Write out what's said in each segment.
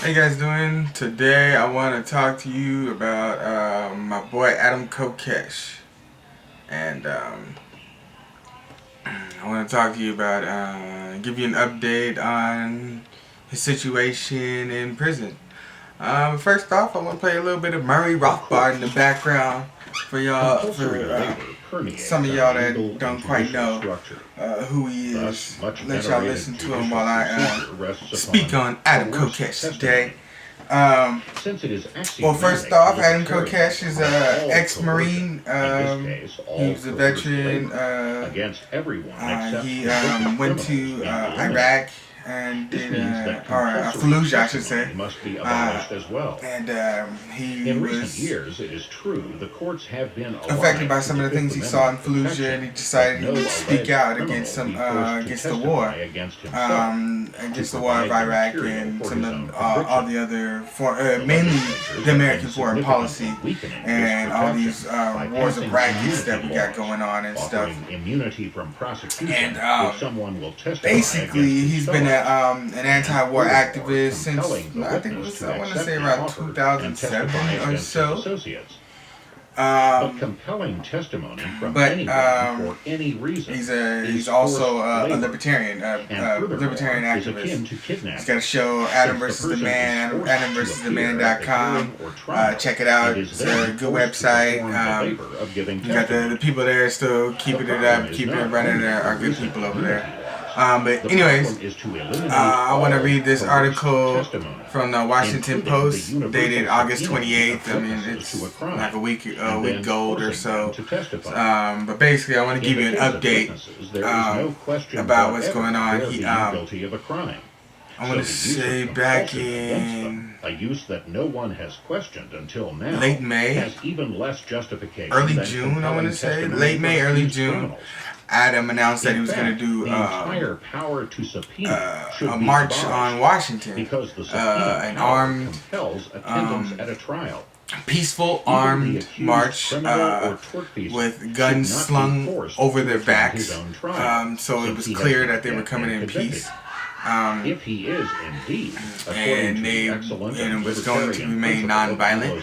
How you guys doing? Today I want to talk to you about my boy Adam Kokesh, and I want to talk to you about give you an update on his situation in prison. First off, I want to play a little bit of Murray Rothbard in the background for y'all, for some of y'all that don't quite know who he is. Let y'all listen to him while I speak on Adam Kokesh today. Well, first off, Adam Kokesh is an ex-Marine. He was a veteran. He went to Iraq and did, or Fallujah, I should say. Must be abolished as well. And he in was recent years, it is true, the courts have been affected by some of the things he saw in Fallujah, and he decided he would speak out against against the war, against the war of Iraq and some of all the other, mainly the American foreign policy and all these wars of brackets that we got going on and stuff. Immunity from prosecution. And someone will testify basically, he's been an anti-war activist since I think it was, I want to say around 2007 or so. But compelling testimony from anyone for any reason. He's also a libertarian, libertarian activist. He's got a show, Adam versus the Man, AdamVersusTheMan.com. Check it out. It's a good website. You got the people there still keeping it up, keeping it running. There are good people over there. But anyways, I want to read this article from the Washington Post dated August 28th. I mean, it's like a week old or so. But basically, I want to give you an update about what's going on. I want to say back in a use that no one has questioned until now, late May, has even less justification, early June. I want to say late May, early June. Adam announced that he was going to do a march on Washington, an armed, peaceful armed march with guns slung over their backs. So it was clear that they were coming in peace. If he is indeed, and it was going to remain non-violent,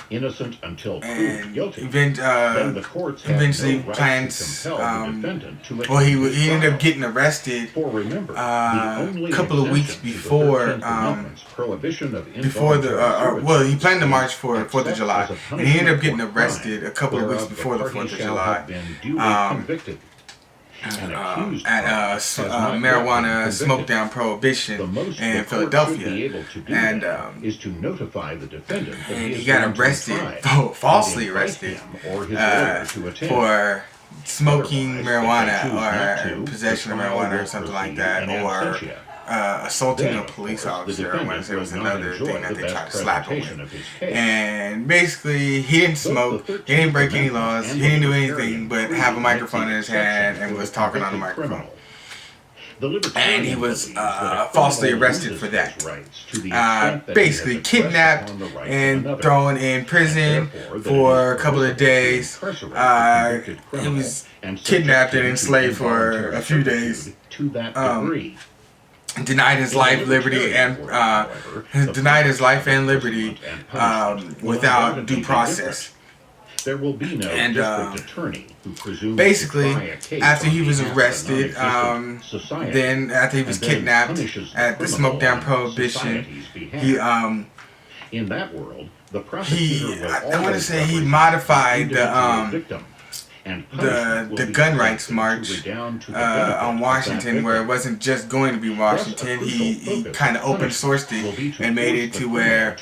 innocent until proved guilty, then the courts eventually plans. Well, he ended up getting arrested a couple of weeks before well, he planned to march for 4th of July, and he ended up getting arrested a couple of weeks before the 4th of July. At marijuana smoke down prohibition in Philadelphia, and he got arrested, falsely arrested, for smoking marijuana or possession of marijuana or something like that, or assaulting a police officer. I want to say it was another thing that they tried to slap him with. And basically, he didn't smoke, he didn't break any laws, he didn't do anything but have a microphone in his hand and was talking on the microphone. And he was falsely arrested for that. Basically kidnapped and thrown in prison for a couple of days. He was kidnapped and enslaved for a few days. Denied his life, liberty, and without due process. There will be no district attorney who presumes basically, after he was arrested, then after he was kidnapped at the smoke down prohibition, he in that world, the prosecutor I want to say he modified the gun rights march on Washington, where it wasn't just going to be Washington. He kind of open sourced it and made it to where,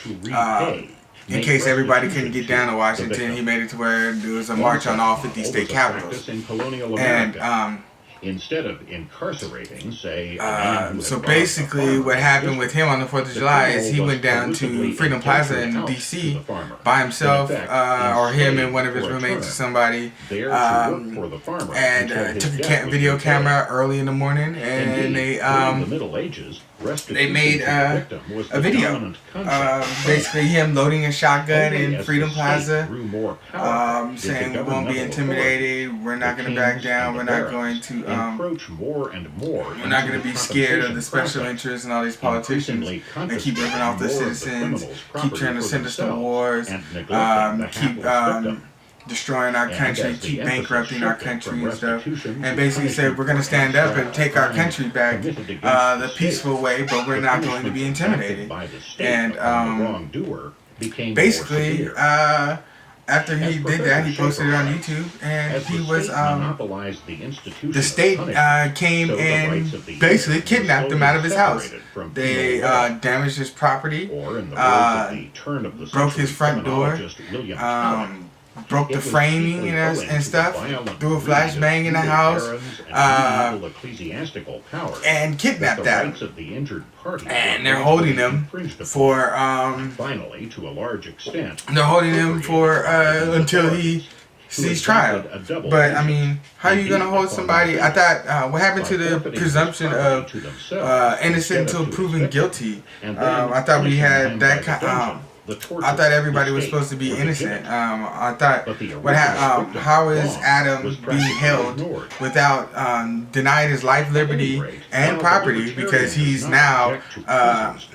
in case everybody couldn't get down to Washington, he made it to where there was a march on all 50 state capitals. And instead of incarcerating, say, so basically what happened with him on the 4th of July is he went down to Freedom Plaza in D.C. by himself, or him and one of his roommates or somebody, and took a video camera early in the morning, and they made a video, basically him loading a shotgun in Freedom Plaza, saying we won't be intimidated, we're not going to back down, we're not going to encroach more and more. We're not going to be scared of the special interests and all these politicians that keep ripping off the citizens, keep trying to send us to wars, keep destroying our country, keep bankrupting our country and stuff, and basically say we're going to stand up and take our country back the peaceful way, but we're not going to be intimidated. And basically, after he did that, he posted it on YouTube, and he was, the state came and basically kidnapped him out of his house. They damaged his property, broke his front door, broke the framing and stuff, threw a flashbang in the house, and kidnapped that. And they're holding him for, finally, to a large extent, they're holding him for, until he sees trial. But, I mean, how are you going to hold somebody? I thought, what happened to the presumption of innocent until proven guilty? I thought we had that kind I thought everybody was supposed to be innocent. I thought, how is Adam being held without denied his life, liberty, and property because he's now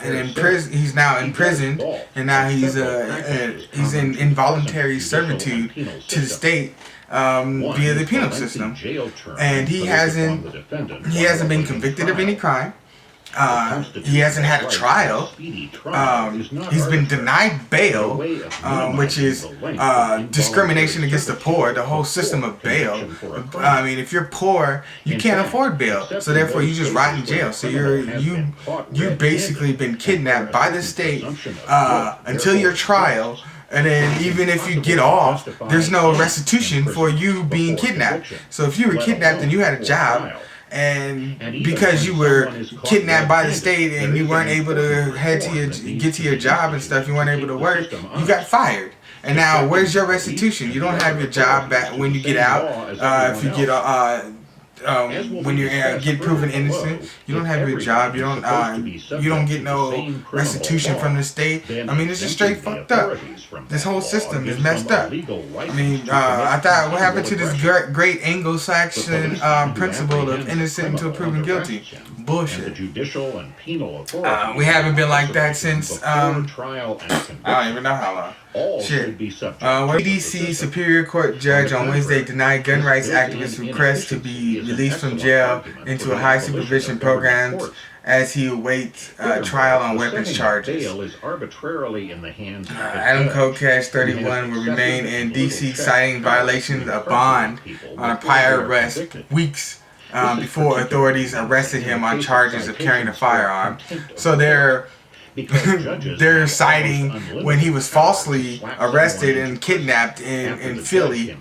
in prison? He's now imprisoned, and now he's in involuntary servitude to the state via the penal system, and he hasn't been convicted of any crime. He hasn't had a trial. He's been denied bail, which is discrimination against the poor. The whole system of bail. I mean, if you're poor, you can't afford bail, so therefore you just rot in jail. So you've basically been kidnapped by the state until your trial. And then even if you get off, there's no restitution for you being kidnapped. So if you were kidnapped and you had a job, and because you were kidnapped by the state and you weren't able to get to your job and stuff, you weren't able to work, you got fired. And now, where's your restitution? You don't have your job back when you get out. If you get when you get proven innocent, you don't have your job. You don't get no restitution from the state. I mean, it's just straight fucked up. This whole system is messed up. I mean, I thought, what happened to this great Anglo-Saxon principle of innocent until proven guilty? Bullshit. We haven't been like that since I don't even know how long. Shit. DC Superior Court judge on Wednesday denied gun rights activists' request to be released from jail into a high supervision program as he awaits trial on weapons charges. Adam Kokesh, 31, will remain in DC citing violations of bond on a prior arrest weeks before authorities arrested him on charges of carrying a firearm. So they're citing when he was falsely arrested and kidnapped in Philly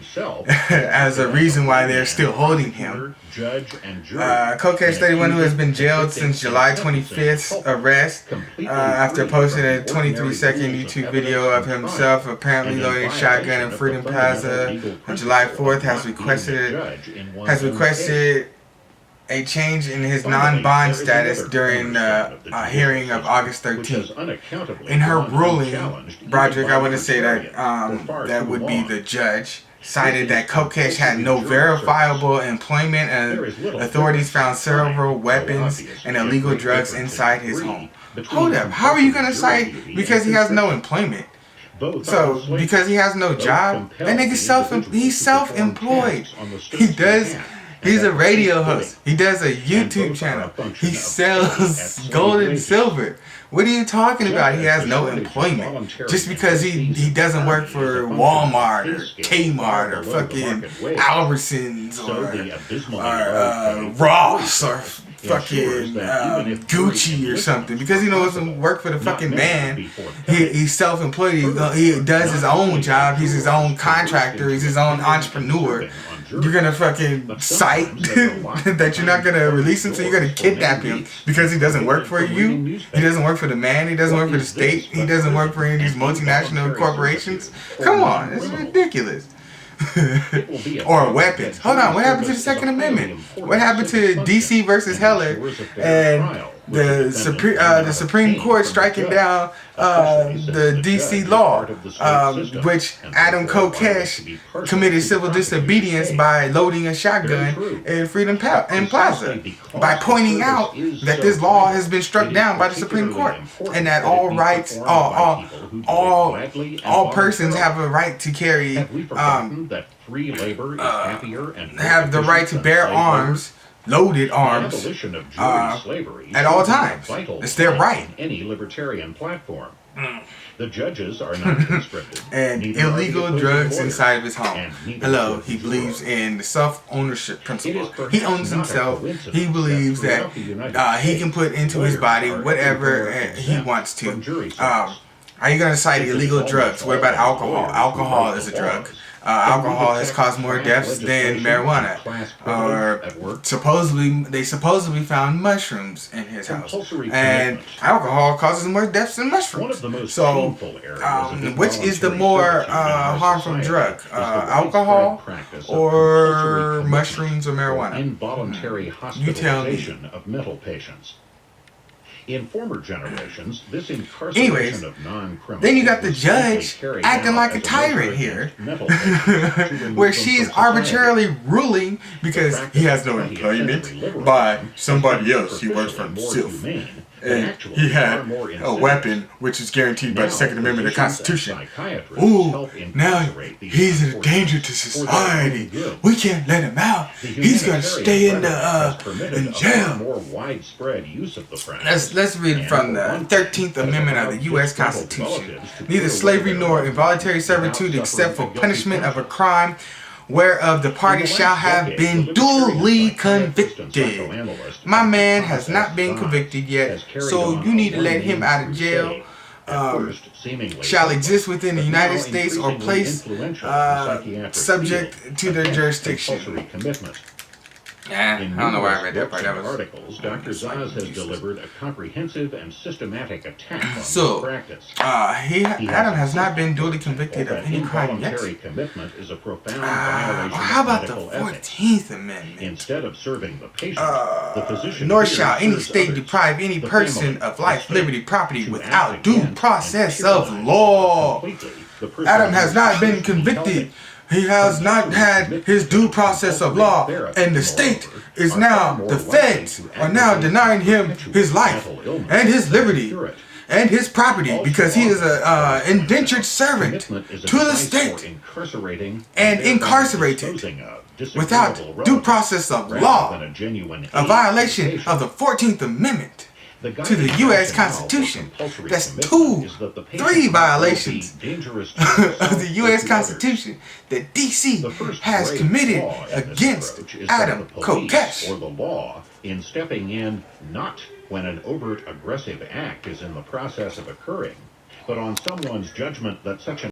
as a reason why they're still holding him. Kokesh, 31, who has been jailed since July 25th's arrest after posting a 23-second YouTube video of himself apparently loading a shotgun in Freedom Plaza on July 4th, has requested a change in his non-bond status during the hearing of August 13th. In her ruling, Broderick, I want to say that that would be the judge, cited that Kokesh had no verifiable employment and authorities found several weapons and illegal drugs inside his home. Hold up, how are you going to cite because he has no employment? So, because he has no job, that nigga's he's self-employed. He's a radio host. He does a YouTube channel. He sells gold and silver. What are you talking about? He has no employment. Just because he doesn't work for Walmart or Kmart or fucking Albertsons or Ross or fucking Gucci or something. Because he doesn't work for the fucking man. He's self-employed. He does his own job. He's his own contractor. He's his own entrepreneur. You're gonna fucking cite that you're not gonna release him, so you're gonna kidnap him because he doesn't work for you? He doesn't work for the man, he doesn't work for the state, he doesn't work for any of these multinational corporations? Come on, it's ridiculous. Or weapons. Hold on, what happened to the Second Amendment? What happened to DC versus Heller and the Supreme Court striking down the D.C. law, which Adam Kokesh committed civil disobedience by loading a shotgun in Freedom Plaza, by pointing out that this law has been struck down by the Supreme Court, and that all rights, all persons have a right to carry, have the right to bear arms, loaded arms, at all times. It's their right. Any libertarian platform. The judges are not conscripted. And illegal drugs inside of his home. Hello, he believes in the self-ownership principle. He owns himself. He believes that he can put into his body whatever he wants to. Are you going to cite illegal drugs? What about alcohol? Alcohol is a drug. Alcohol has caused more deaths than marijuana. They supposedly found mushrooms in his house, and alcohol causes more deaths than mushrooms. So, which is the more harmful drug? Alcohol or mushrooms or marijuana? Involuntary hospitalization of mental patients. In former generations, this incarceration of non-criminals. Then you got the judge acting like a tyrant here, where she's arbitrarily ruling because he has no employment by somebody else. He works for himself. And he had a weapon which is guaranteed by the Second Amendment of the Constitution. Ooh, now he's a danger to society. We can't let him out. He's going to stay in jail. Let's read from the 13th Amendment of the U.S. Constitution. Neither slavery nor involuntary servitude except for punishment of a crime whereof the party shall have been duly convicted. My man has not been convicted yet, so you need to let him out of jail. Shall exist within the United States or place subject to their jurisdiction. I don't know why I read that part. That was articles. Dr. Zaz has delivered a comprehensive and systematic attack on practice. Adam has not been duly convicted of any crime yet. Commitment is a profound violation how about of the medical 14th Amendment? Instead of serving the patient, the physician nor shall any state deprive any person of life, liberty, property without due process of law. Adam has not been convicted. He has not had his due process of law, and the state is now, the feds are now denying him his life and his liberty and his property because he is an indentured servant to the state and incarcerated without due process of law, a violation of the 14th Amendment to the U.S. Constitution. That's 3 violations of the U.S. Constitution that D.C. has committed against Adam Kokesh. Or the law in stepping in not when an overt aggressive act is in the process of occurring, but on someone's judgment that such an